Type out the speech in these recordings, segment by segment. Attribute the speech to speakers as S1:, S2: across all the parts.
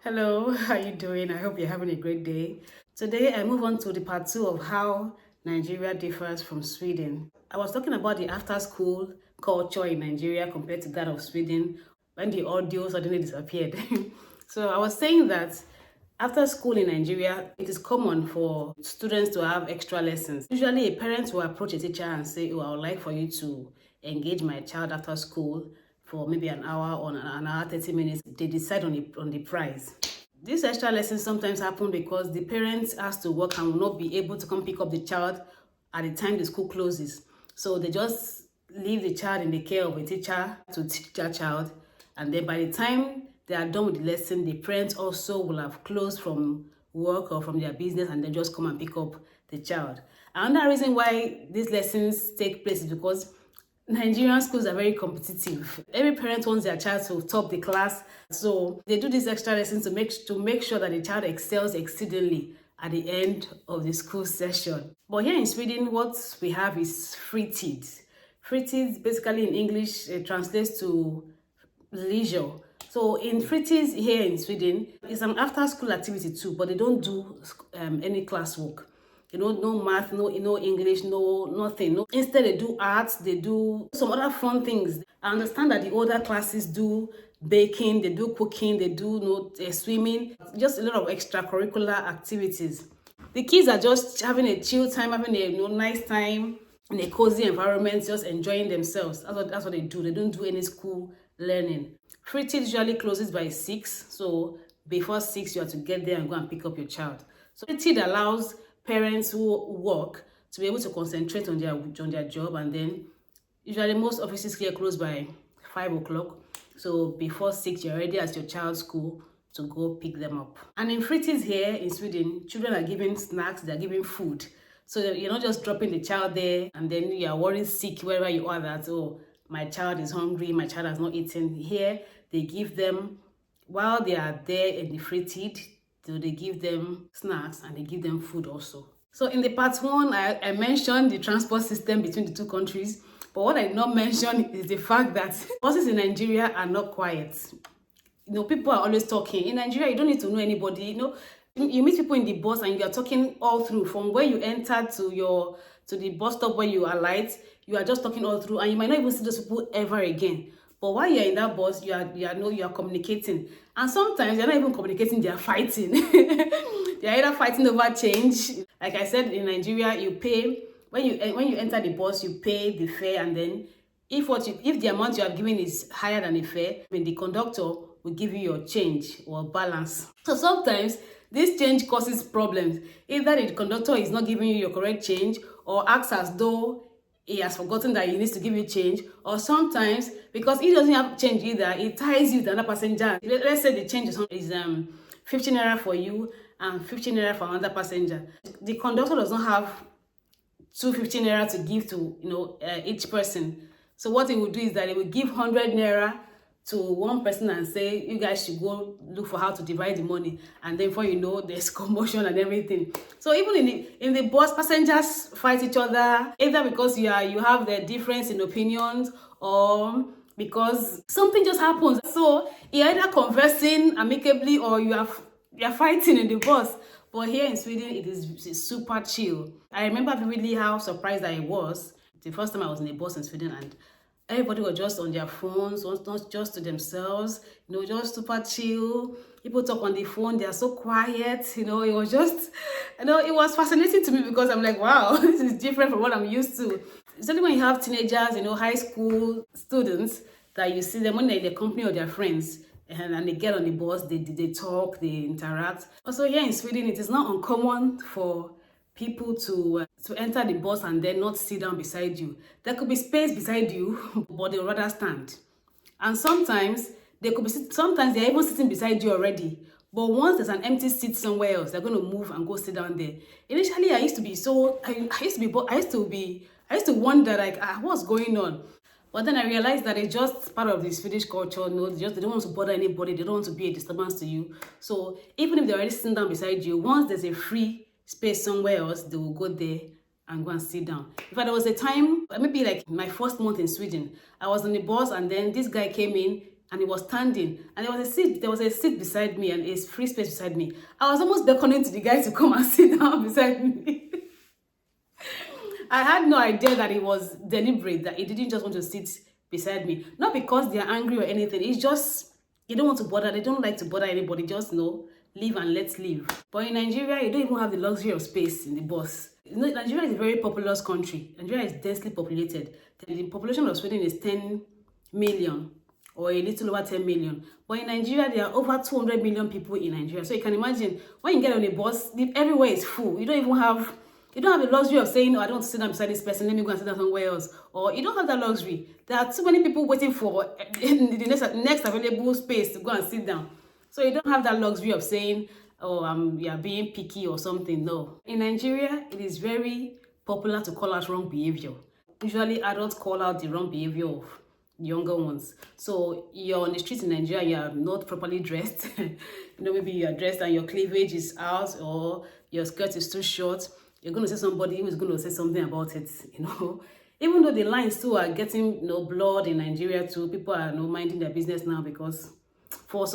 S1: Hello, how you doing? I hope you're having a great day. Today I move on to the part 2 of how Nigeria differs from Sweden. I was talking about the after school culture in Nigeria compared to that of Sweden when the audio suddenly disappeared. So I was saying that after school in Nigeria, it is common for students to have extra lessons. Usually a parent will approach a teacher and say, I would like for you to engage my child after school for maybe an hour or an hour, 30 minutes. They decide on the price. These extra lessons sometimes happen because the parents has to work and will not be able to come pick up the child at the time the school closes. So they just leave the child in the care of a teacher to teach their child. And then by the time they are done with the lesson, the parents also will have closed from work or from their business and then just come and pick up the child. Another reason why these lessons take place is because Nigerian schools are very competitive. Every parent wants their child to top the class, so they do these extra lessons to make sure that the child excels exceedingly at the end of the school session. But here in Sweden, what we have is fritid. Fritid, basically in English, it translates to leisure. So in fritid here in Sweden, it's an after-school activity too, but they don't do any classwork. No math, no English, no nothing. No. Instead, they do arts, they do some other fun things. I understand that the older classes do baking, they do cooking, they do swimming, just a lot of extracurricular activities. The kids are just having a chill time, having a nice time in a cozy environment, just enjoying themselves. That's what they do. They don't do any school learning. Free tea usually closes by 6, so before 6 you have to get there and go and pick up your child. So free tea allows parents who work to be able to concentrate on their job, and then usually most offices here close by 5 o'clock. So before 6 you're already at your child's school to go pick them up. And in frities here in Sweden, children are given snacks, they're given food. So you're not just dropping the child there and then you're worried sick wherever you are that, my child is hungry, my child has not eaten. Here, they give them, while they are there in the fritid, they give them snacks and they give them food also. So in the part 1, I mentioned the transport system between the two countries. But what I did not mention is the fact that buses in Nigeria are not quiet. People are always talking. In Nigeria, you don't need to know anybody. You meet people in the bus and you are talking all through from where you enter to the bus stop where you alight. You are just talking all through, and you might not even see those people ever again. But while you're in that bus, you are communicating, and sometimes you're not even communicating; they are fighting. They are either fighting over change. Like I said, in Nigeria, you pay when you enter the bus, you pay the fare, and then if the amount you are giving is higher than the fare, the conductor will give you your change or balance. So sometimes this change causes problems. Either the conductor is not giving you your correct change, or acts as though he has forgotten that he needs to give you change, or sometimes because he doesn't have change either, he ties you to another passenger. Let's say the change is 15 naira for you and 15 naira for another passenger. The conductor does not have 250 naira to give to each person. So what he will do is that he will give 100 naira to one person and say, you guys should go look for how to divide the money, and then before you know, there's commotion and everything. So even in the bus, passengers fight each other, either because you have the difference in opinions, or because something just happens. So you're either conversing amicably or you're fighting in the bus. But here in Sweden, it's super chill. I remember vividly how surprised I was the first time I was in a bus in Sweden, and everybody was just on their phones, not just to themselves, just super chill. People talk on the phone, they are so quiet, it was just, it was fascinating to me because I'm like, wow, this is different from what I'm used to. Especially when you have teenagers, high school students, that you see them when they're in the company of their friends, and they get on the bus, they talk, they interact. Also here in Sweden, it is not uncommon for people to enter the bus and then not sit down beside you. There could be space beside you, but they'll rather stand. And sometimes they're even sitting beside you already. But once there's an empty seat somewhere else, they're going to move and go sit down there. Initially, I used to wonder, like, what's going on? But then I realized that it's just part of the Swedish culture. They don't want to bother anybody. They don't want to be a disturbance to you. So even if they're already sitting down beside you, once there's a free space somewhere else, they will go there and go and sit down. In fact, there was a time, maybe like my first month in Sweden, I was on the bus and then this guy came in and he was standing, and there was a seat beside me and a free space beside me. I was almost beckoning to the guy to come and sit down beside me. I had no idea that it was deliberate, that he didn't just want to sit beside me. Not because they're angry or anything. It's just, they don't want to bother. They don't like to bother anybody. Just, live and let's live. But in Nigeria, you don't even have the luxury of space in the bus. Nigeria is a very populous country. Nigeria is densely populated. The population of Sweden is 10 million or a little over 10 million. But in Nigeria, there are over 200 million people in Nigeria. So you can imagine, when you get on a bus, everywhere is full. You don't have the luxury of saying, I don't want to sit down beside this person, let me go and sit down somewhere else. Or you don't have that luxury. There are too many people waiting for the next available space to go and sit down. So you don't have that luxury of saying, you're being picky or something. No. In Nigeria, it is very popular to call out wrong behavior. Usually, adults call out the wrong behavior of younger ones. So you're on the streets in Nigeria, you're not properly dressed. Maybe you're dressed and your cleavage is out or your skirt is too short. You're going to say somebody who's going to say something about it, Even though the lines too are getting, blurred in Nigeria too, people are minding their business now because for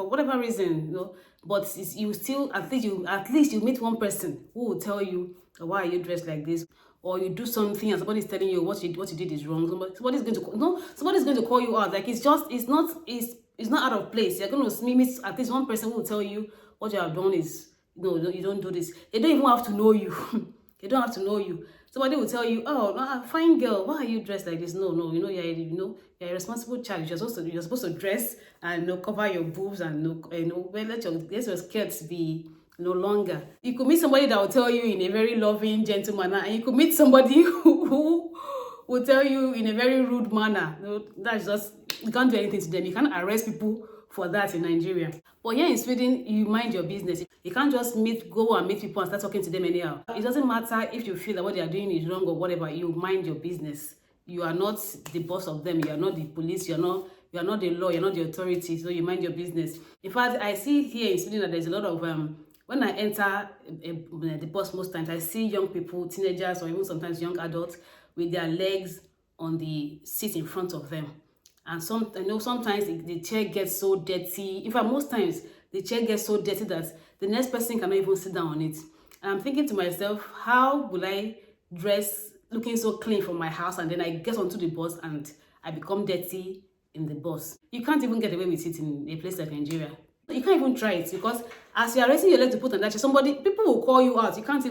S1: whatever reason, but you still, at least you meet one person who will tell you, why are you dressed like this? Or you do something and somebody's telling you what you did is wrong. Somebody's going to call you out. Like it's not out of place. You're going to meet at least one person who will tell you what you have done is, no, you don't do this. They don't even have to know you. They don't have to know you. Somebody will tell you, oh, no, fine girl, why are you dressed like this? No, you're a responsible child. You're supposed to dress and cover your boobs and let your skirts be longer. You could meet somebody that will tell you in a very loving, gentle manner, and you could meet somebody who will tell you in a very rude manner. That's just, you can't do anything to them. You can't arrest people for that in Nigeria. But here in Sweden, you mind your business. You can't just go and meet people and start talking to them anyhow. It doesn't matter if you feel that what they are doing is wrong or whatever. You mind your business. You are not the boss of them. You are not the police. You are not the law. You're not the authority. So you mind your business. In fact, I see here in Sweden that there's a lot of when I enter the bus, most times I see young people, teenagers, or even sometimes young adults with their legs on the seat in front of them. And sometimes the chair gets so dirty. In fact, most times the chair gets so dirty that the next person cannot even sit down on it. And I'm thinking to myself, how will I dress looking so clean from my house and then I get onto the bus and I become dirty in the bus? You can't even get away with it in a place like Nigeria. You can't even try it because as you are raising your leg to put on that chair, people will call you out. You can't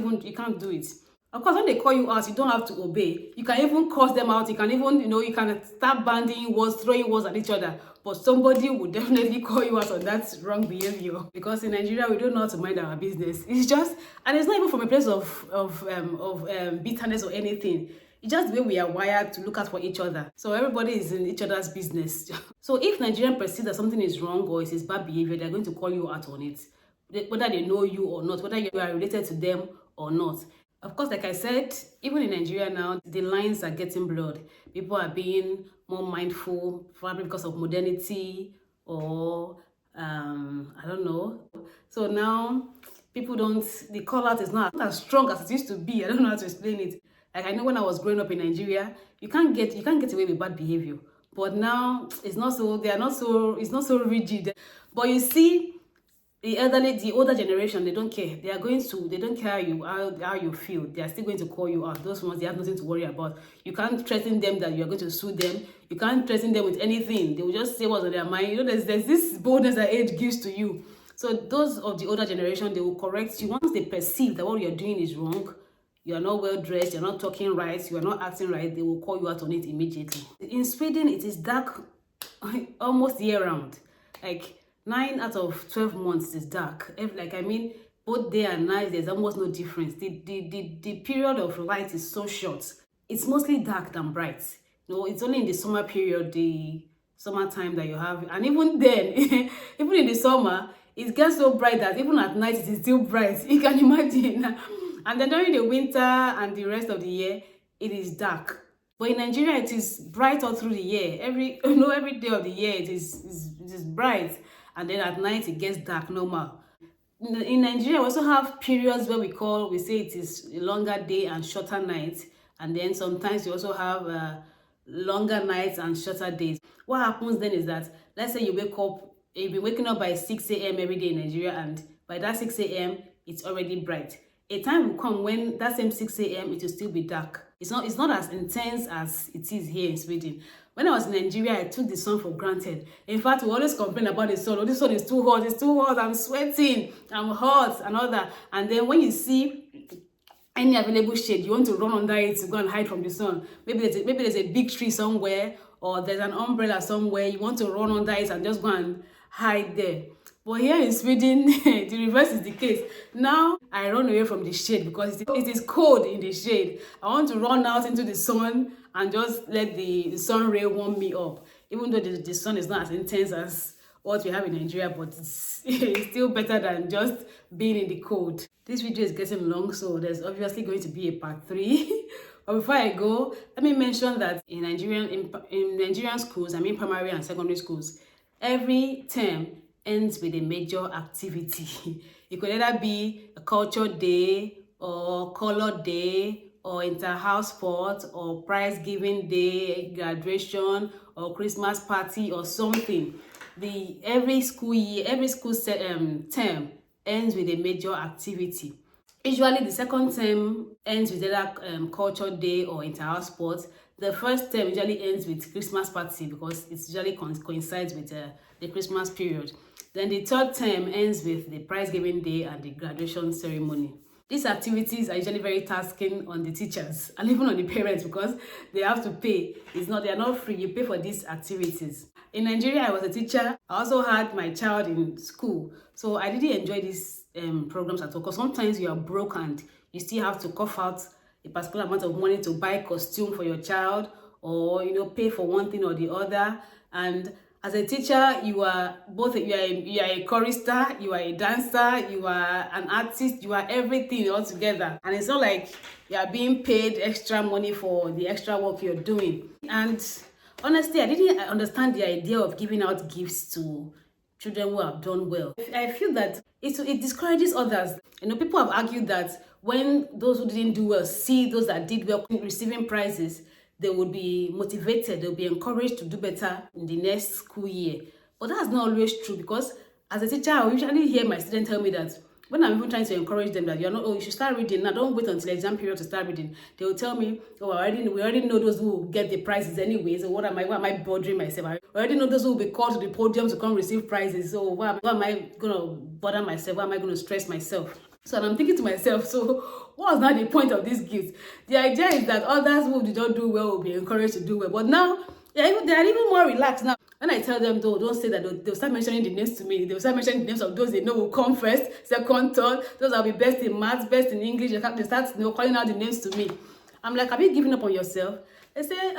S1: do it. Of course, when they call you out, you don't have to obey. You can even curse them out. You can even, you can start banding words, throwing words at each other. But somebody will definitely call you out on that wrong behavior. Because in Nigeria, we don't know how to mind our business. It's just, and it's not even from a place of bitterness or anything. It's just the way we are wired to look out for each other. So everybody is in each other's business. So if Nigerians perceive that something is wrong or it is bad behavior, they're going to call you out on it. Whether they know you or not, whether you are related to them or not. Of course, like I said, even in Nigeria now, the lines are getting blurred. People are being more mindful, probably because of modernity or, I don't know. So now, the call out is not as strong as it used to be. I don't know how to explain it. Like I know when I was growing up in Nigeria, you can't get away with bad behavior. But now, it's not so rigid. But you see, the older generation, they don't care. They don't care how you feel. They are still going to call you out. Those ones, they have nothing to worry about. You can't threaten them that you are going to sue them. You can't threaten them with anything. They will just say what's on their mind. There's this boldness that age gives to you. So those of the older generation, they will correct you. Once they perceive that what you're doing is wrong, you are not well dressed, you're not talking right, you are not acting right, they will call you out on it immediately. In Sweden, it is dark almost year round. Like 9 out of 12 months is dark. Both day and night, there's almost no difference. The period of light is so short. It's mostly dark than bright. It's only in the summer period, the summertime that you have. And even then, even in the summer, it gets so bright that even at night, it is still bright. You can imagine. And then during the winter and the rest of the year, it is dark. But in Nigeria, it is bright all through the year. Every day of the year, it is bright. And then at night, it gets dark, normal. In Nigeria, we also have periods where we say it is a longer day and shorter night. And then sometimes you also have longer nights and shorter days. What happens then is that, let's say you've been waking up by 6 a.m. every day in Nigeria, and by that 6 a.m. it's already bright. A time will come when that same 6 a.m. it will still be dark. It's not as intense as it is here in Sweden. When I was in Nigeria, I took the sun for granted. In fact, we always complain about the sun. Oh, this sun is too hot, I'm sweating, I'm hot, and all that. And then when you see any available shade, you want to run under it to go and hide from the sun. Maybe there's a big tree somewhere, or there's an umbrella somewhere. You want to run under it and just go and hide there. But here in Sweden, the reverse is the case. Now, I run away from the shade because it is cold in the shade. I want to run out into the sun and just let the sun ray warm me up. Even though the sun is not as intense as what we have in Nigeria, but it's still better than just being in the cold. This video is getting long, so there's obviously going to be a part 3. But before I go, let me mention that in Nigerian schools, I mean primary and secondary schools, every term ends with a major activity. It could either be a culture day or color day or inter-house sport or prize giving day, graduation or Christmas party or something. Every school term ends with a major activity. Usually the second term ends with either culture day or inter-house sports. The first term usually ends with Christmas party because it usually coincides with the Christmas period. Then the third term ends with the prize giving day and the graduation ceremony. These activities are usually very tasking on the teachers and even on the parents because they have to pay. They are not free. You pay for these activities. In Nigeria, I was a teacher. I also had my child in school. So I didn't enjoy these programs at all because sometimes you are broke and you still have to cough out a particular amount of money to buy a costume for your child or, pay for one thing or the other. And as a teacher, you are a chorister, you are a dancer, you are an artist, you are everything all together. And it's not like you are being paid extra money for the extra work you're doing. And honestly, I didn't understand the idea of giving out gifts to children who have done well. I feel that it discourages others. People have argued that when those who didn't do well see those that did well receiving prizes, they would be motivated, they'll be encouraged to do better in the next school year. But that's not always true because as a teacher, I usually hear my students tell me that when I'm even trying to encourage them that you should start reading now, don't wait until exam period to start reading. They will tell me, we already know those who will get the prizes anyway, so why am I bothering myself? I already know those who will be called to the podium to come receive prizes, so why am I going to bother myself? Why am I going to stress myself? So I'm thinking to myself, so what's now the point of this gift? The idea is that others who did not do well will be encouraged to do well. But now, they are even more relaxed now. When I tell them, don't say that, they'll start mentioning the names to me. They'll start mentioning the names of those they know will come first, second, third. Those that will be best in maths, best in English. They start calling out the names to me. I'm like, have you given up on yourself? They say,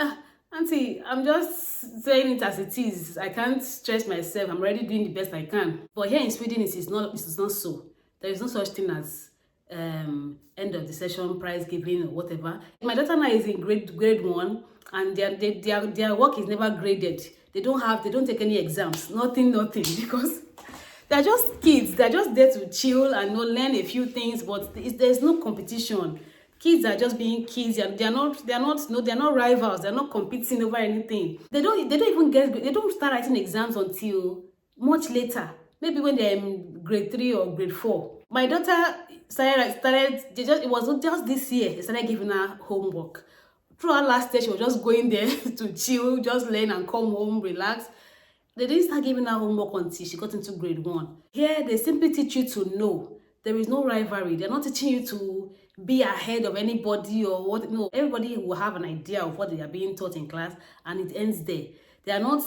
S1: Auntie, I'm just saying it as it is. I can't stress myself. I'm already doing the best I can. But here in Sweden, it is not so. There is no such thing as end of the session prize giving or whatever. My daughter now is in grade 1, and their work is never graded. They don't take any exams, nothing, because they're just kids. They're just there to chill and learn a few things, but there's no competition. Kids are just being kids, and they're not rivals. They're not competing over anything. They don't start writing exams until much later. Maybe when they're in grade 3 or grade 4. My daughter it was just this year, they started giving her homework. Throughout last year, she was just going there to chill, just learn and come home, relax. They didn't start giving her homework until she got into grade 1. Here, they simply teach you to know. There is no rivalry. They're not teaching you to be ahead of anybody or what. No, everybody will have an idea of what they are being taught in class, and it ends there. They are not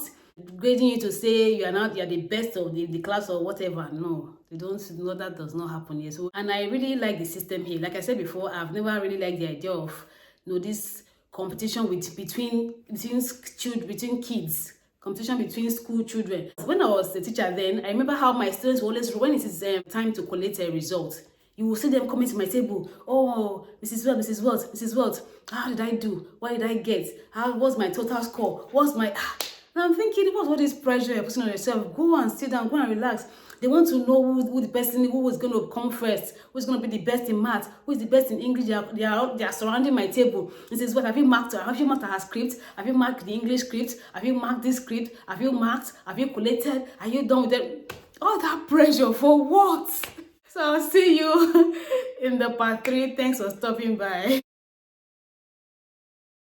S1: grading you to say you're the best of the class or whatever. No, they don't. No, that does not happen here. So, and I really like the system here. Like I said before, I've never really liked the idea of this competition between kids, competition between school children. When I was a teacher then, I remember how my students were always, when it is time to collect a result, you will see them coming to my table. Oh, Mrs. What? How did I do? What did I get? What's my total score? And I'm thinking, what's all this pressure you're putting on yourself? Go and sit down, go and relax. They want to know who the person who is going to come first, who's going to be the best in math, who is the best in English. They are surrounding my table. It says, what have you marked? Have you marked her script? Have you marked the English script? Have you marked this script? Have you marked? Have you collated? Are you done with it? All that pressure for what? So I'll see you in the part 3. Thanks for stopping by.